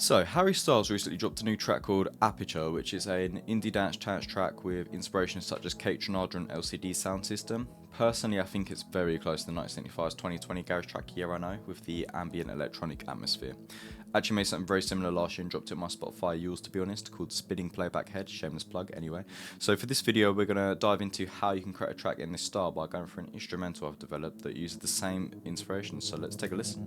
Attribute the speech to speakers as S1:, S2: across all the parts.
S1: So, Harry Styles recently dropped a new track called Aperture, which is an indie dance trance track with inspirations such as Kaytranada and LCD Soundsystem. Personally, I think it's very close to the 1975's 2020 garage track Year I Know, with the ambient electronic atmosphere. Actually made something very similar last year and dropped it in my Spotify yours, to be honest, called Spinning Playback Head, shameless plug anyway. So for this video we're going to dive into how you can create a track in this style by going for an instrumental I've developed that uses the same inspiration, so let's take a listen.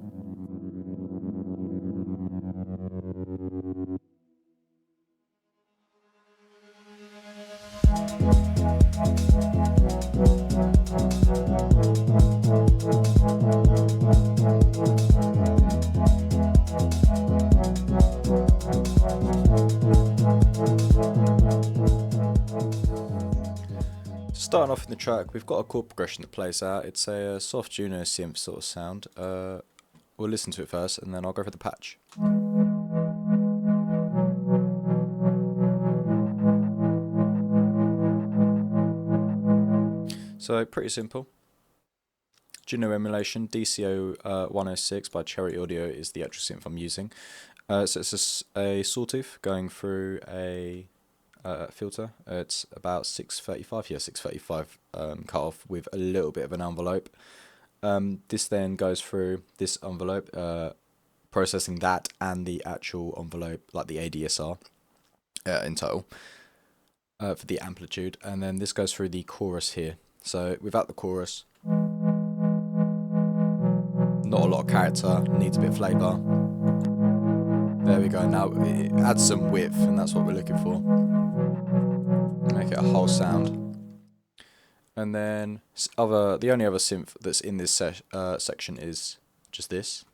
S1: Starting off in the track, we've got a chord progression that plays out. It's a soft Juno synth sort of sound. We'll listen to it first and then I'll go for the patch. So pretty simple. Juno emulation, DCO 106 by Cherry Audio is the actual synth I'm using. So it's a sawtooth going through a filter. It's about 635, yeah, 635 cut off with a little bit of an envelope. This then goes through this envelope, processing that and the actual envelope, like the ADSR in total, for the amplitude. And then this goes through the chorus here. So without the chorus, not a lot of character, needs a bit of flavour. There we go, now it adds some width and that's what we're looking for. Make it a whole sound. And then the only other synth that's in this section is just this,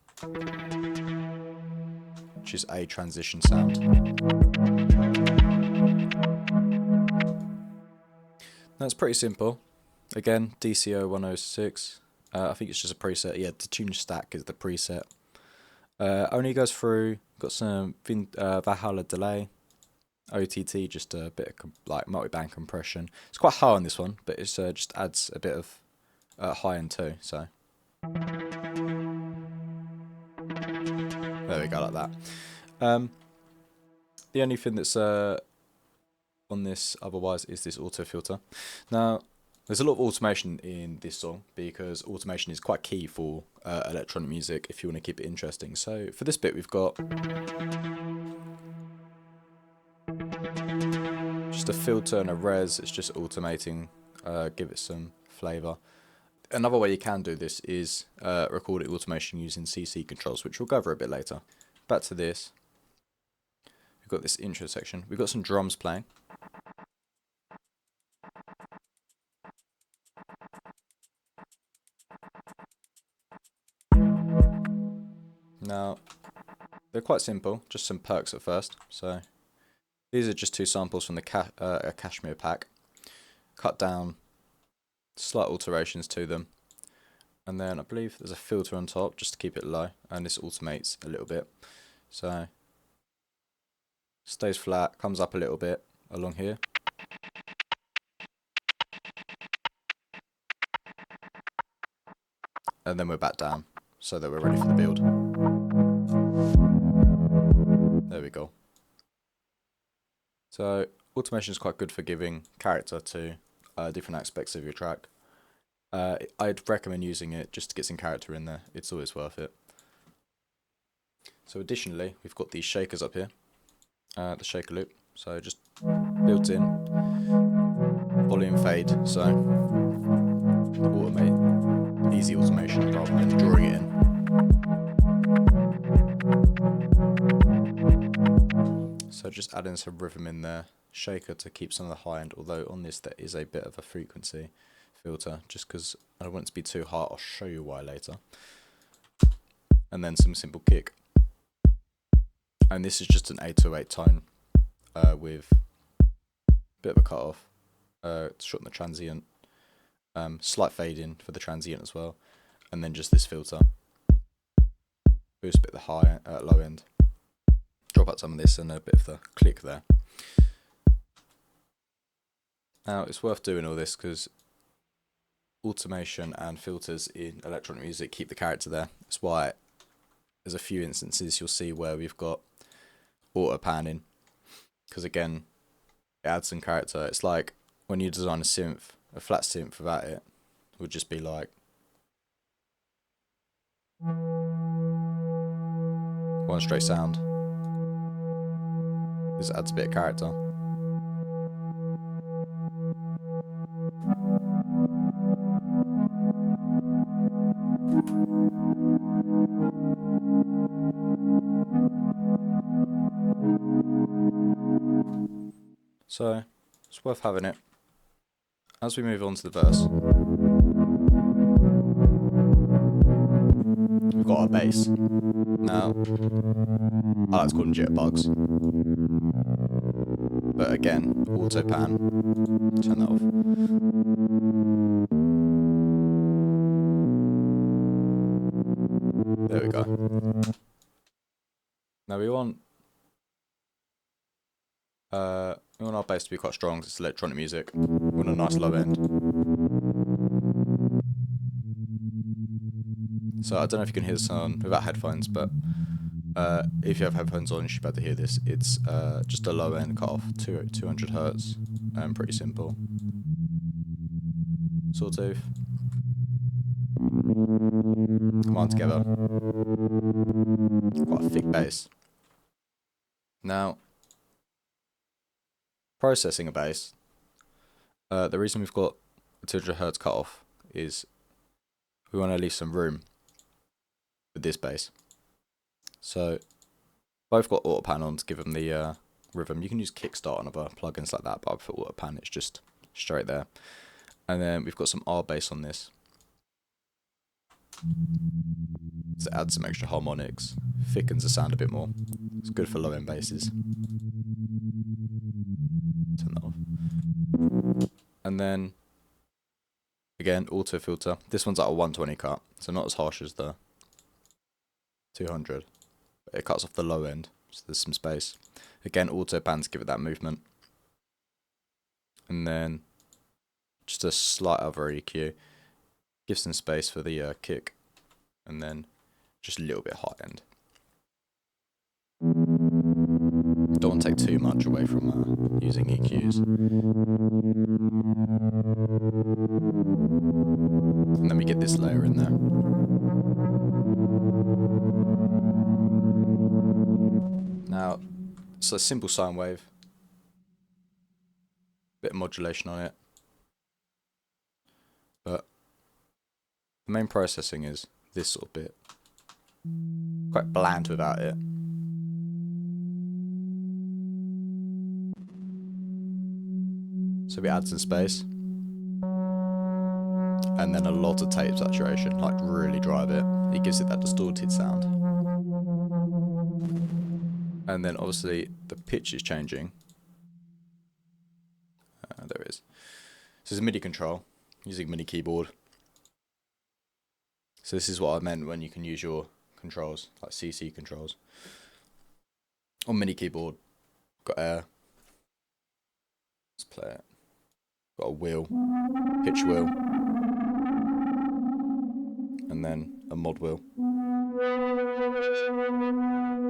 S1: which is a transition sound. That's pretty simple. Again, DCO 106. I think it's just a preset. Yeah, the tune stack is the preset. Only goes through, got some Valhalla delay, OTT, just a bit of like multi-band compression. It's quite high on this one, but it's just adds a bit of high end too. So there we go, like that. The only thing that's on this otherwise is this auto filter. Now, there's a lot of automation in this song because automation is quite key for electronic music if you want to keep it interesting. So for this bit, we've got just a filter and a res. It's just automating, give it some flavor. Another way you can do this is record it automation using CC controls, which we'll go over a bit later. Back to this. We've got this intro section. We've got some drums playing. Now, they're quite simple, just some perks at first. So these are just two samples from the Cashmere pack. Cut down, slight alterations to them. And then I believe there's a filter on top just to keep it low. And this automates a little bit. So stays flat, comes up a little bit along here. And then we're back down so that we're ready for the build. There we go. So automation is quite good for giving character to different aspects of your track. I'd recommend using it just to get some character in there. It's always worth it. So additionally, we've got these shakers up here, the shaker loop. So just built in volume fade. So automate, easy automation rather than drawing it in. So just adding some rhythm in there, shaker to keep some of the high end, although on this there is a bit of a frequency filter, just because I don't want it to be too high. I'll show you why later. And then some simple kick. And this is just an 808 tone with a bit of a cut off, shorten the transient, slight fade in for the transient as well, and then just this filter. Boost a bit of the high, low end. Drop out some of this and a bit of the click there. Now it's worth doing all this because automation and filters in electronic music keep the character there. That's why there's a few instances you'll see where we've got auto panning, because again, it adds some character. It's like when you design a synth, a flat synth without it would just be like one straight sound. This adds a bit of character. So it's worth having it. As we move on to the verse, we've got our bass. Now, I like to call them jitterbugs, but again, auto pan, turn that off. There we go. Now we want our bass to be quite strong, 'cause it's electronic music. We want a nice low end. So I don't know if you can hear the sound without headphones, but if you have headphones on, you should be able to hear this. It's just a low end cut off, 200 hertz, pretty simple. Sawtooth. Come on together. Quite a thick bass. Now, processing a bass, the reason we've got a 200 hertz cut off is we want to leave some room with this bass. So both got auto pan on to give them the rhythm. You can use Kickstart on other plugins like that, but for auto pan it's just straight there. And then we've got some R bass on this to add some extra harmonics, thickens the sound a bit more. It's good for low end basses. Turn that off. And then again, auto filter. This one's at a 120 cut, so not as harsh as the 200. But it cuts off the low end, so there's some space. Again, auto pan to give it that movement. And then just a slight other EQ. Gives some space for the kick. And then just a little bit high end. Don't want to take too much away from using EQs. And then we get this layer in there. Now, it's a simple sine wave. Bit of modulation on it. But the main processing is this sort of bit. Quite bland without it. So we add some space. And then a lot of tape saturation, like really drive it. It gives it that distorted sound. And then obviously the pitch is changing. There it is. So it's a MIDI control using a MIDI keyboard. So this is what I meant when you can use your controls, like CC controls. On MIDI keyboard, got air. Let's play it. Got a wheel, pitch wheel, and then a mod wheel.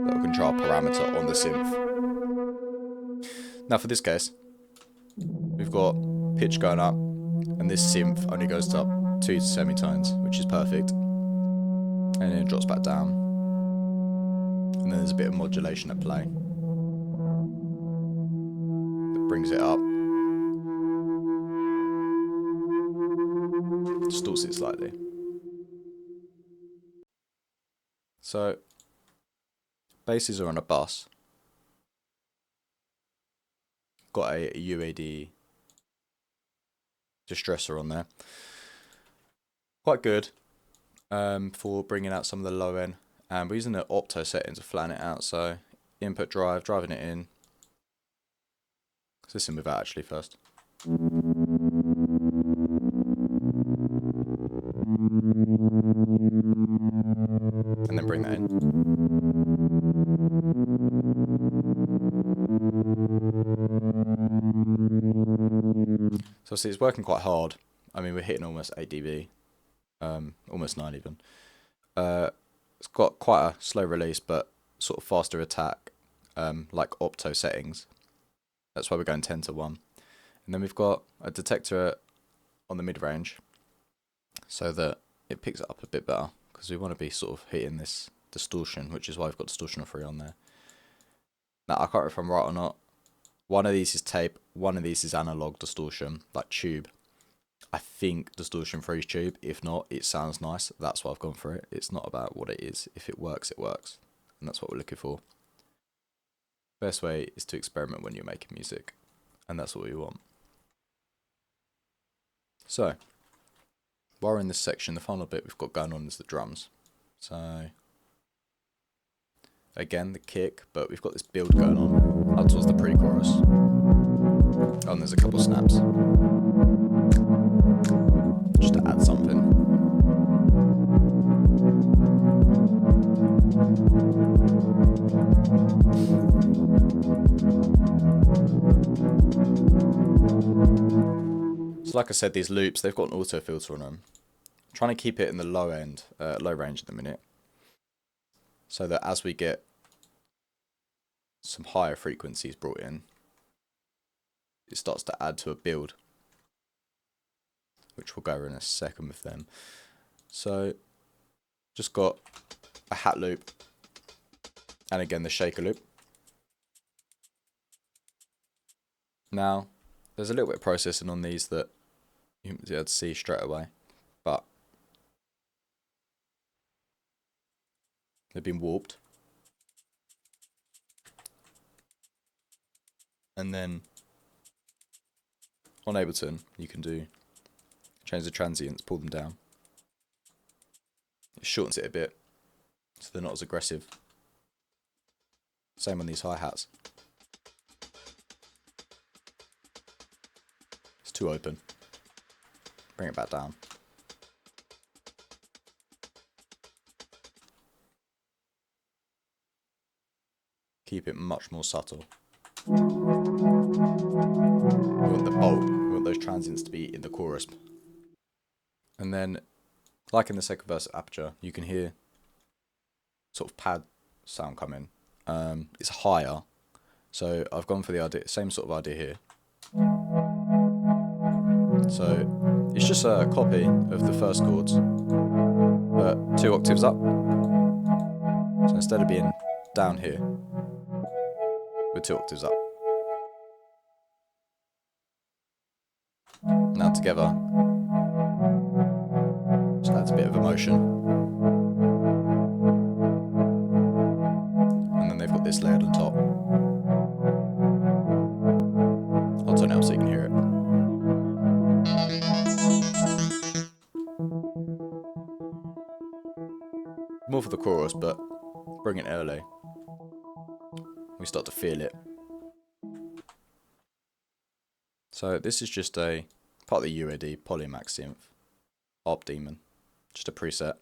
S1: That will control parameter on the synth. Now for this case, we've got pitch going up, and this synth only goes up 2 semitones, which is perfect. And then it drops back down. And then there's a bit of modulation at play. That brings it up. Distorts it slightly. So, basses are on a bus. Got a UAD distressor on there. Quite good for bringing out some of the low end. And we're using the opto setting to flatten it out. So, input drive, driving it in. Let's listen with that actually first. And then bring that in. So see, it's working quite hard. I mean, we're hitting almost 8 dB, almost 9 even. It's got quite a slow release, but sort of faster attack. like opto settings. That's why we're going 10 to 1. And then we've got a detector on the mid-range so that it picks it up a bit better, because we want to be sort of hitting this distortion, which is why I've got distortion free on there. Now, I can't remember if I'm right or not. One of these is tape, one of these is analog distortion, like tube. I think distortion free is tube. If not, it sounds nice. That's why I've gone for it. It's not about what it is. If it works, it works. And that's what we're looking for. Best way is to experiment when you're making music. And that's what we want. So, while we're in this section, the final bit we've got going on is the drums. So, again, the kick, but we've got this build going on up towards the pre-chorus. Oh, and there's a couple snaps. Just to add something. So like I said, these loops, they've got an auto filter on them. I'm trying to keep it in the low range at the minute, so that as we get some higher frequencies brought in, it starts to add to a build, which we'll go over in a second with them. So just got a hat loop, and again the shaker loop. Now, there's a little bit of processing on these that you won't be able to see straight away, but they've been warped. And then on Ableton, you can change the transients, pull them down. It shortens it a bit, so they're not as aggressive. Same on these hi-hats. It's too open. Bring it back down. Keep it much more subtle. We want the bulk, we want those transients to be in the chorus. And then, like in the second verse of Aperture, you can hear sort of pad sound coming. It's higher, so I've gone for the idea, same sort of idea here. So it's just a copy of the first chords, but 2 octaves up. So instead of being down here, we're 2 octaves up. Now together, just adds a bit of emotion. And then they've got this layered on top. I'll turn it up so you can hear it. More for the chorus, but bring it early. We start to feel it. So this is just a part of the UAD Polymax synth, Arp Demon, just a preset.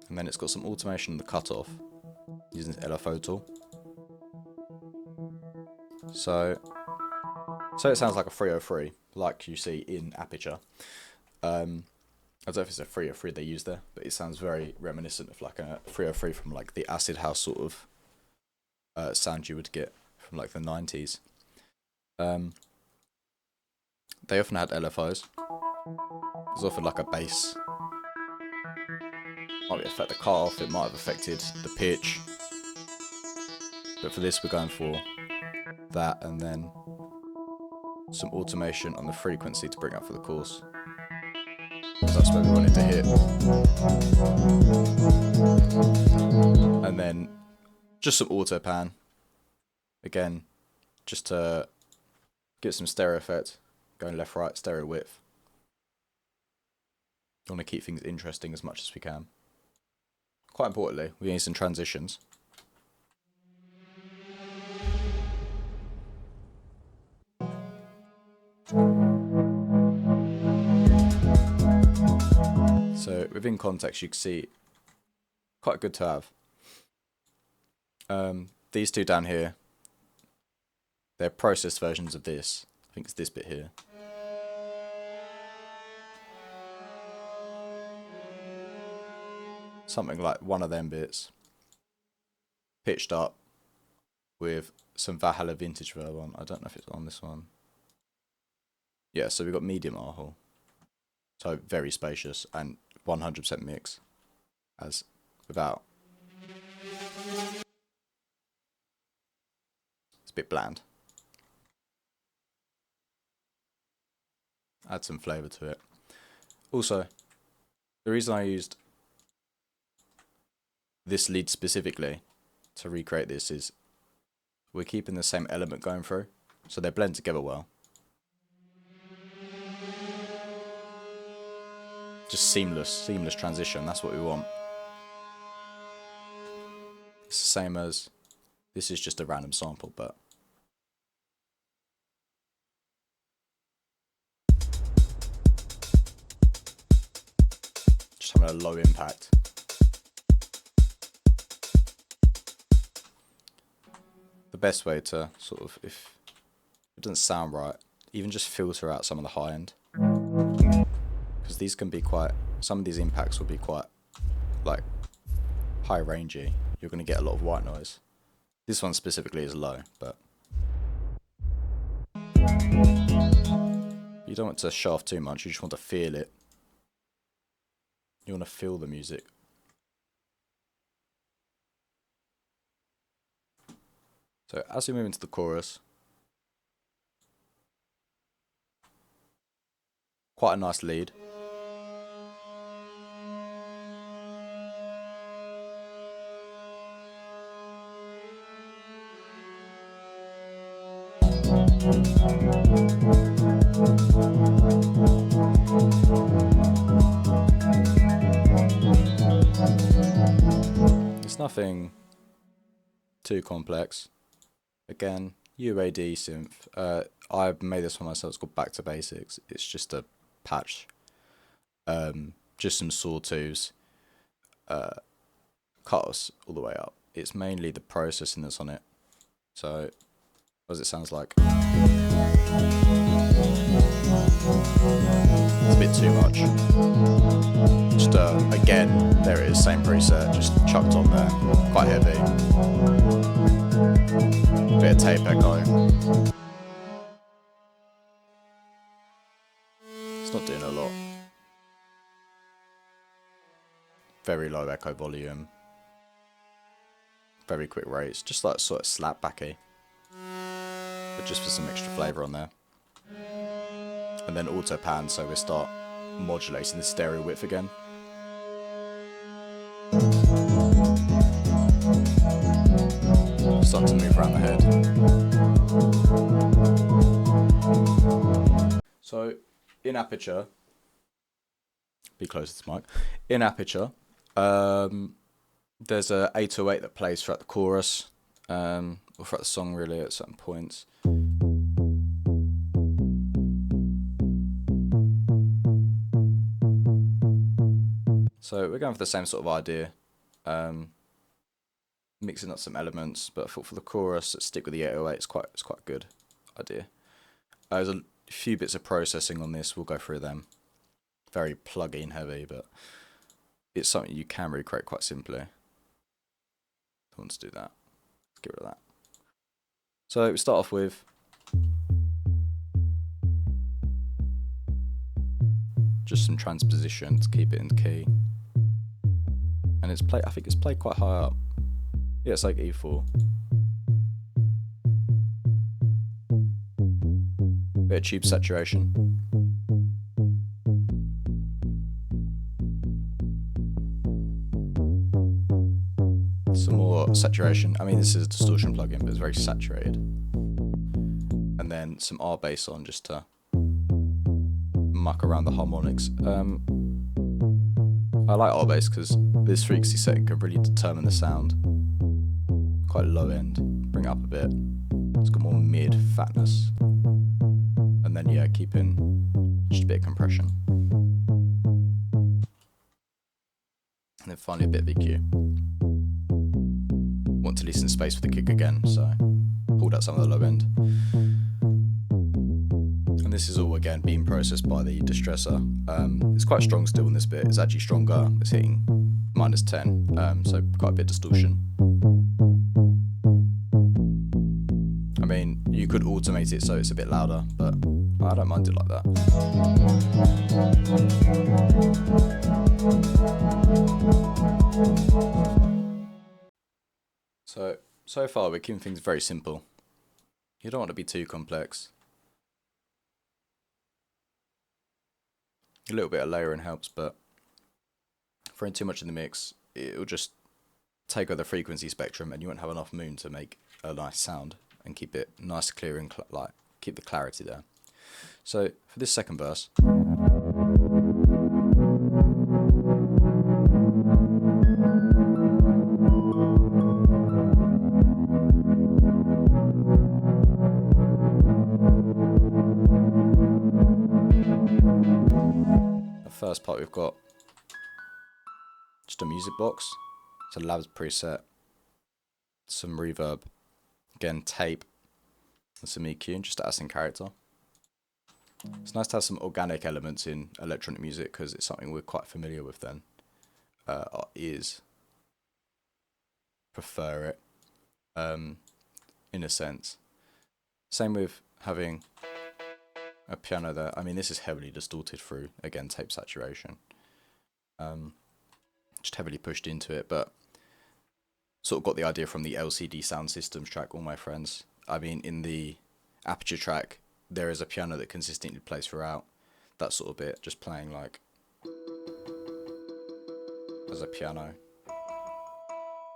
S1: And then it's got some automation in the cutoff using this LFO tool. So it sounds like a 303, like you see in Aperture. I don't know if it's a 303 they use there, but it sounds very reminiscent of like a 303 from like the acid house sort of sound you would get from like the 90s. They often had LFOs. There's often like a bass. Might affect the cutoff, it might have affected the pitch. But for this we're going for that, and then some automation on the frequency to bring up for the chorus. Because that's where we want it to hit. And then just some auto pan. Again, just to get some stereo effect. Going left, right, stereo width. You want to keep things interesting as much as we can. Quite importantly, we need some transitions. So within context, you can see quite good to have. These two down here, they're processed versions of this. I think it's this bit here. something like one of them bits pitched up with some Valhalla vintage verb on. I don't know if it's on this one. Yeah, so we've got medium R-hole. So very spacious and 100% mix as without. It's a bit bland. Add some flavour to it. Also, the reason I used this lead specifically to recreate this is we're keeping the same element going through, so they blend together well. Just seamless transition, that's what we want. It's the same as, this is just a random sample, but just having a low impact. The best way to sort of, if it doesn't sound right, even just filter out some of the high end. Because these can be quite, some of these impacts will be quite like high rangey. You're going to get a lot of white noise. This one specifically is low, but you don't want to show off too much, you just want to feel it. You want to feel the music. So as we move into the chorus, quite a nice lead. It's nothing too complex. Again, UAD synth. I've made this one myself. It's called Back to Basics. It's just a patch, just some sawtooths, cut us all the way up. It's mainly the processing that's on it. So, as it sounds like, it's a bit too much. Just again, there it is, same preset, just chucked on there, quite heavy. Bit of tape echo. It's not doing a lot. Very low echo volume. Very quick rates, just like sort of slap backy. But just for some extra flavour on there. And then auto pan, so we start modulating the stereo width again. Start to move around the head. So in Aperture, be close to the mic. In Aperture, there's a 808 that plays throughout the chorus, or throughout the song really at certain points. So we're going for the same sort of idea, mixing up some elements, but I thought for the chorus, stick with the 808. It's quite a good idea. There's a few bits of processing on this. We'll go through them. Very plug-in heavy, but it's something you can recreate quite simply. Don't want to do that. Let's get rid of that. So we start off with just some transposition to keep it in key. And it's I think it's played quite high up. Yeah, it's like E4. Bit of tube saturation. Some more saturation. I mean, this is a distortion plugin, but it's very saturated. And then some R bass on just to muck around the harmonics. I like R bass because this frequency setting can really determine the sound. Quite low end, bring it up a bit. It's got more mid fatness. And then yeah, keep in just a bit of compression. And then finally a bit of EQ. Want to leave some space for the kick again, so pulled out some of the low end. And this is all again being processed by the distressor. It's quite strong still in this bit. It's actually stronger. It's hitting -10, so quite a bit of distortion. I mean, you could automate it so it's a bit louder, but I don't mind it like that. So far we're keeping things very simple. You don't want to be too complex. A little bit of layering helps, but throwing too much in the mix, it'll just take over the frequency spectrum and you won't have enough moon to make a nice sound and keep it nice, clear, and like keep the clarity there. So for this second verse, the first part we've got just a music box, it's a Labs preset, some reverb, again tape, and some EQ, and just to add some character. It's nice to have some organic elements in electronic music because it's something we're quite familiar with then. Our ears prefer it, in a sense. Same with having a piano there. I mean, this is heavily distorted through, again, tape saturation. Just heavily pushed into it, but sort of got the idea from the LCD Soundsystem track, All My Friends. I mean, in the Aperture track, there is a piano that consistently plays throughout, that sort of bit, just playing like as a piano,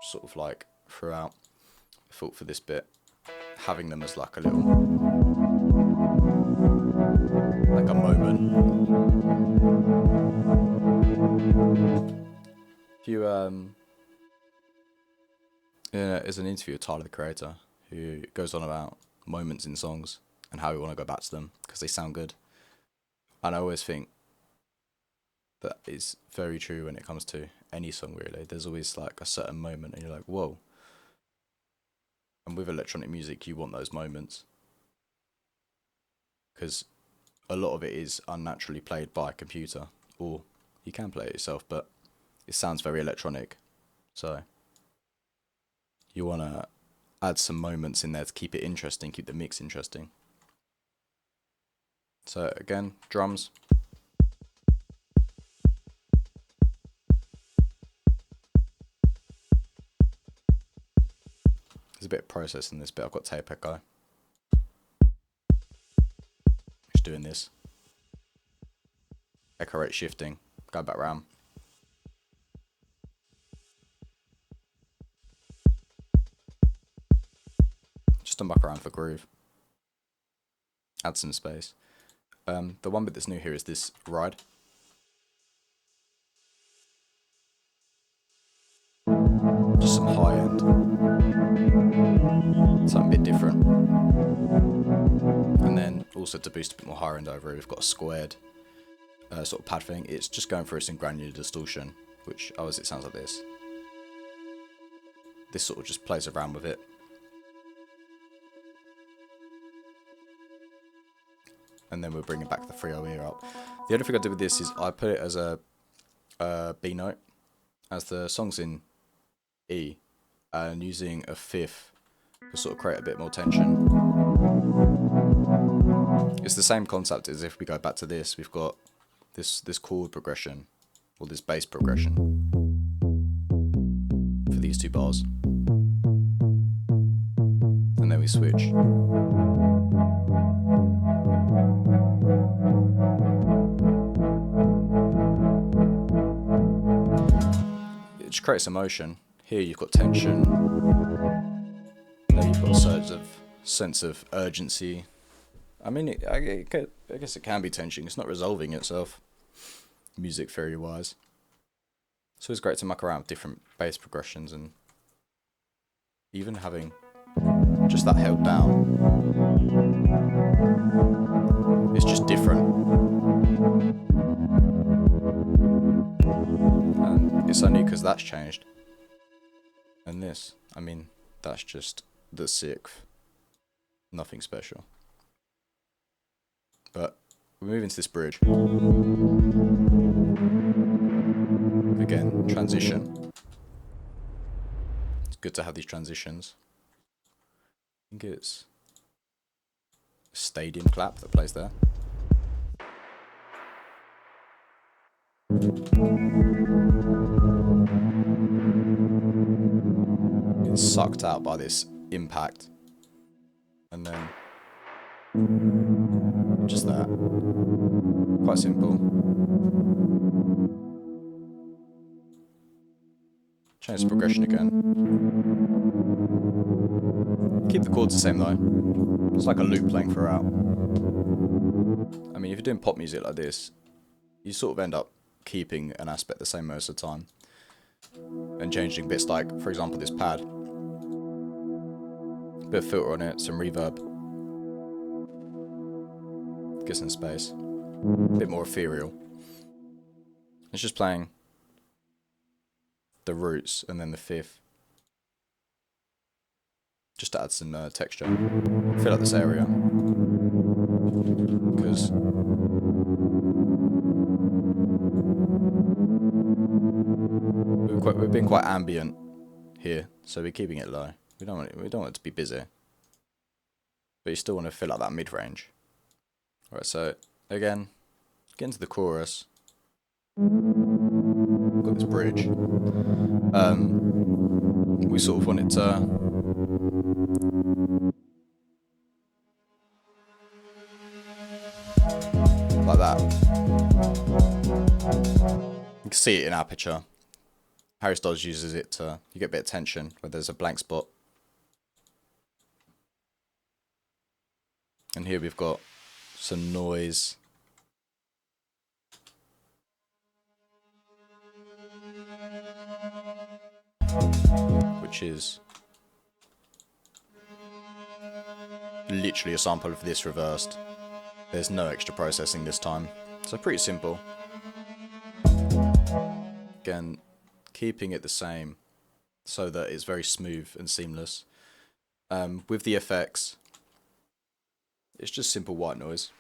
S1: sort of like throughout. I thought for this bit, having them as like a little, like a moment. If you there's an interview with Tyler, the Creator, who goes on about moments in songs and how we want to go back to them because they sound good. And I always think that is very true when it comes to any song, really. There's always like a certain moment and you're like, whoa. And with electronic music, you want those moments because a lot of it is unnaturally played by a computer, or you can play it yourself, but it sounds very electronic. So you want to add some moments in there to keep it interesting, keep the mix interesting. So again, drums. There's a bit of process in this bit. I've got tape echo. Just doing this. Echo rate shifting. Go back round. Just to muck around for groove. Add some space. The one bit that's new here is this ride. Just some high end. Something a bit different. And then also to boost a bit more higher end over it, we've got a squared sort of pad thing. It's just going through some granular distortion, which it sounds like this. This sort of just plays around with it. And then we're bringing back the 3/0 ear up. The other thing I did with this is I put it as a B note, as the song's in E, and using a fifth to sort of create a bit more tension. It's the same concept as if we go back to this. We've got this chord progression, or this bass progression for these two bars, and then we switch. It just creates emotion. Here you've got tension. There you've got a sense of urgency. I mean, I guess it can be tension. It's not resolving itself, music theory wise. So it's great to muck around with different bass progressions and even having just that held down. It's just different. And it's only because that's changed. And this, I mean, that's just the 6th. Nothing special. But we're moving to this bridge. Again, transition. It's good to have these transitions. I think it's a stadium clap that plays there. It's sucked out by this impact. And then just that. Quite simple. Change the progression again. Keep the chords the same though. It's like a loop playing throughout. I mean, if you're doing pop music like this, you sort of end up keeping an aspect the same most of the time. And changing bits like, for example, this pad. Bit of filter on it, some reverb. Get some space. A bit more ethereal. It's just playing the roots and then the fifth. Just to add some texture. Fill up this area. Because we've been quite ambient here, so we're keeping it low. We don't want it to be busy. But you still want to fill up that mid-range. Alright, so again, get into the chorus. We've got this bridge. We sort of want it to like that. You can see it in Aperture. Harry Styles uses it to, you get a bit of tension where there's a blank spot. And here we've got some noise. Which is literally a sample of this reversed. There's no extra processing this time. So pretty simple. Again, keeping it the same so that it's very smooth and seamless. With the effects, it's just simple white noise.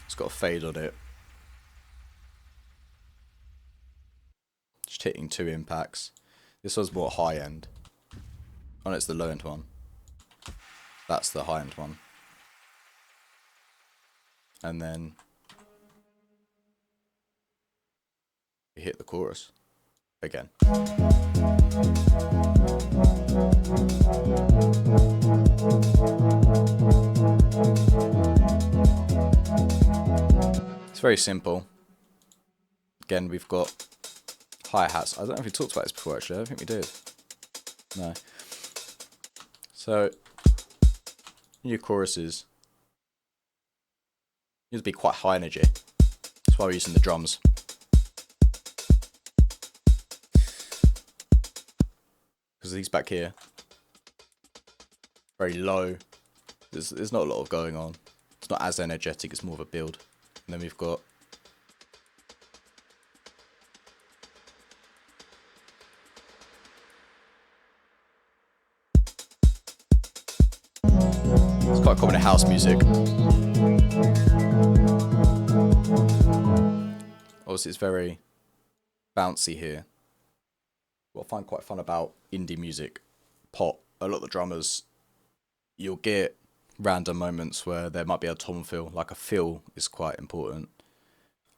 S1: It's got a fade on it. Just hitting 2 impacts. This one's more high end. Oh, no, it's the low end one. That's the high end one. And then you hit the chorus again. It's very simple. Again, we've got hi-hats. I don't know if we talked about this before actually. I don't think we did. No. So, new choruses. Need to be quite high energy. That's why we're using the drums. Because these back here, very low. There's not a lot of going on. It's not as energetic, it's more of a build. And then we've got it's quite common in house music. Obviously, it's very bouncy here. What I find quite fun about indie music, pop, a lot of the drummers, you'll get random moments where there might be a tom fill, like a fill is quite important.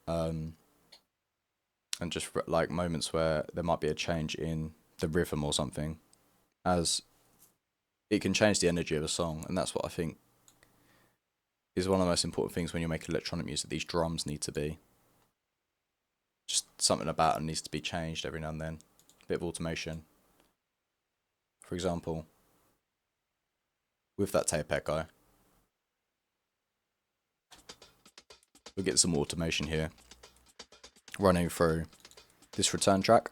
S1: And just like moments where there might be a change in the rhythm or something, as it can change the energy of a song, and that's what I think is one of the most important things when you make electronic music. These drums need to be just something about it needs to be changed every now and then. A bit of automation. For example, with that tape echo, we'll get some automation here running through this return track.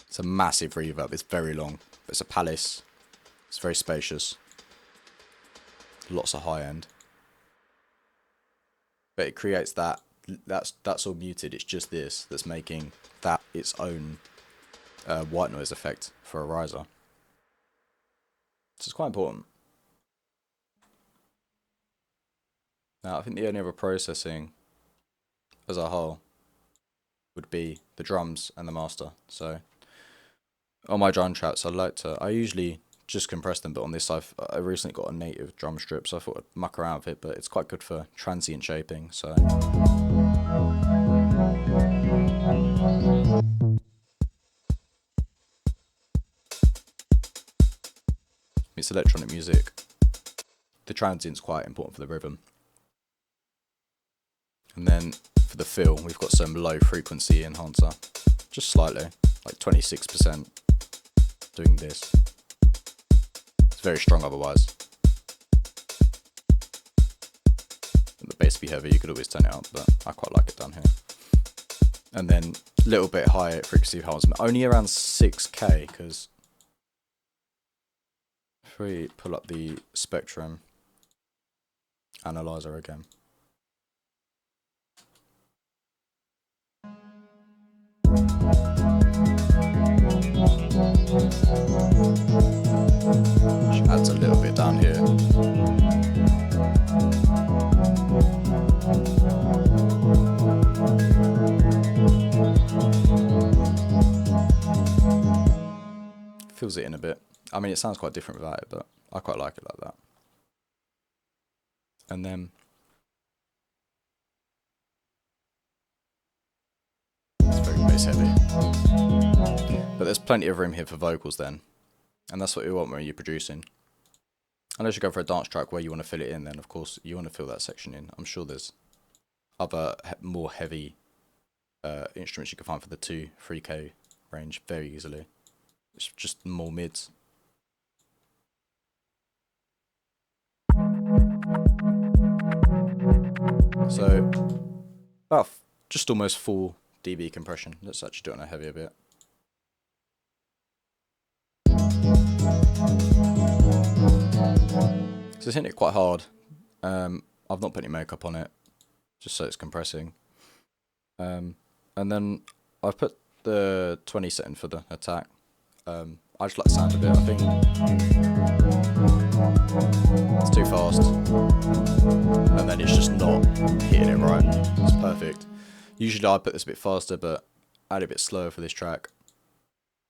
S1: It's a massive reverb, it's very long, but it's a palace, it's very spacious, lots of high end, but it creates that's all muted. It's just this that's making that its own white noise effect for a riser. So it's quite important. Now I think the only other processing as a whole would be the drums and the master. So on my drum tracks, I usually just compress them, but on this I recently got a native drum strip, so I thought I'd muck around with it, but it's quite good for transient shaping, so. It's electronic music. The transient's quite important for the rhythm. And then for the fill, we've got some low frequency enhancer, just slightly, like 26%, doing this. It's very strong otherwise. And the bass be heavy, you could always turn it up, but I quite like it down here. And then a little bit higher frequency enhancement, only around 6K, because if we pull up the spectrum analyzer again. Which adds a little bit down here. Fills it in a bit. I mean, it sounds quite different without it, but I quite like it like that. And then it's very bass heavy. But there's plenty of room here for vocals then. And that's what you want when you're producing. Unless you go for a dance track where you want to fill it in, then of course you want to fill that section in. I'm sure there's other more heavy instruments you can find for the 2-3K range very easily. It's just more mids. So about just almost 4 dB compression. Let's actually do it on a heavier bit. So it's hitting it quite hard. I've not put any makeup on it, just so it's compressing. And then I've put the 20 setting for the attack. I just like the sound of it. I think it's too fast, and then it's just not hitting it right. It's perfect. Usually I put this a bit faster, but I add it a bit slower for this track.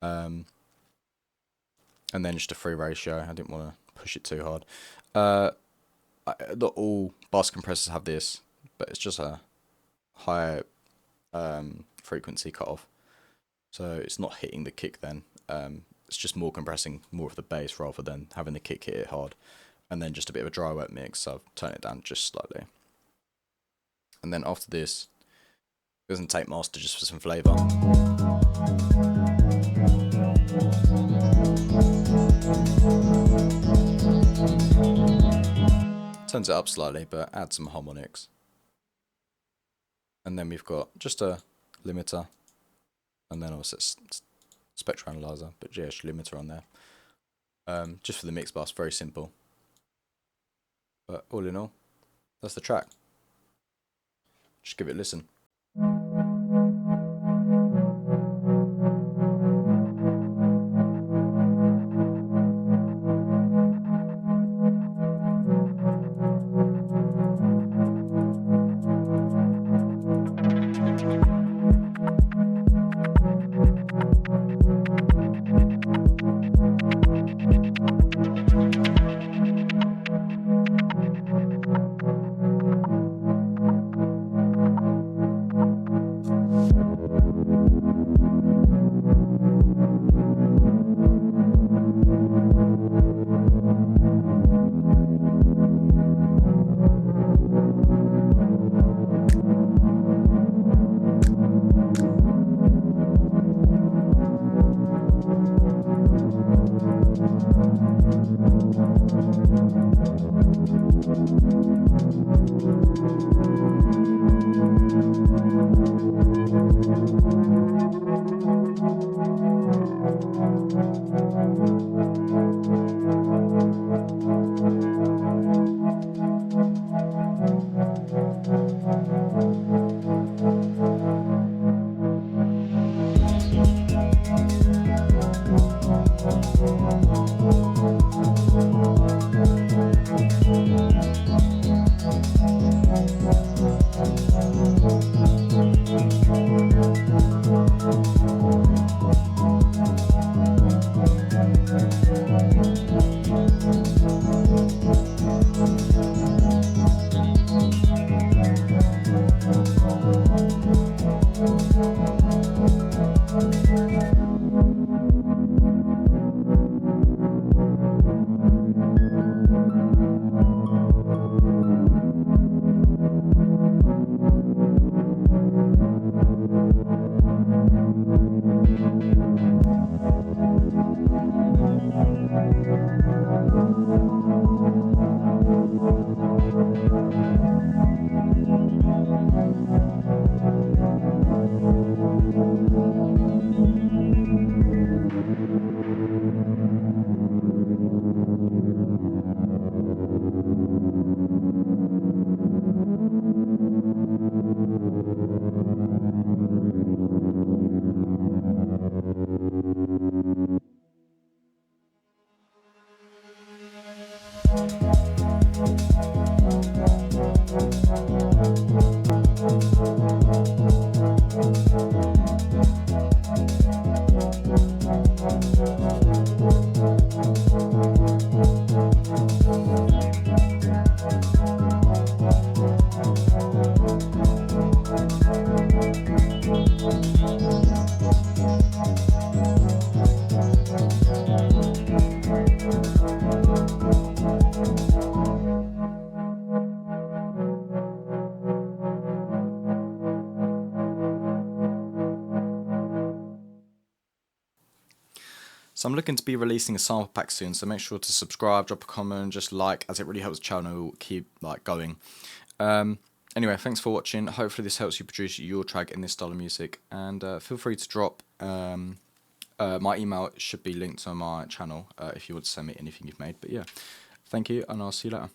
S1: And then just a free ratio. I didn't want to push it too hard. Not all bus compressors have this, but it's just a higher frequency cutoff, so it's not hitting the kick then. It's just more compressing more of the bass rather than having the kick hit it hard. And then just a bit of a dry wet mix, so I've turned it down just slightly. And then after this, it goes and tape master just for some flavour. Turns it up slightly, but add some harmonics. And then we've got just a limiter, and then also spectrum analyzer, but just limiter on there. Just for the mix bus, very simple. But all in all, that's the track. Just give it a listen. So I'm looking to be releasing a sample pack soon, so make sure to subscribe, drop a comment, just like, as it really helps the channel keep like going. Anyway, thanks for watching. Hopefully this helps you produce your track in this style of music, and feel free to drop my email should be linked on my channel if you want to send me anything you've made. But yeah, thank you, and I'll see you later.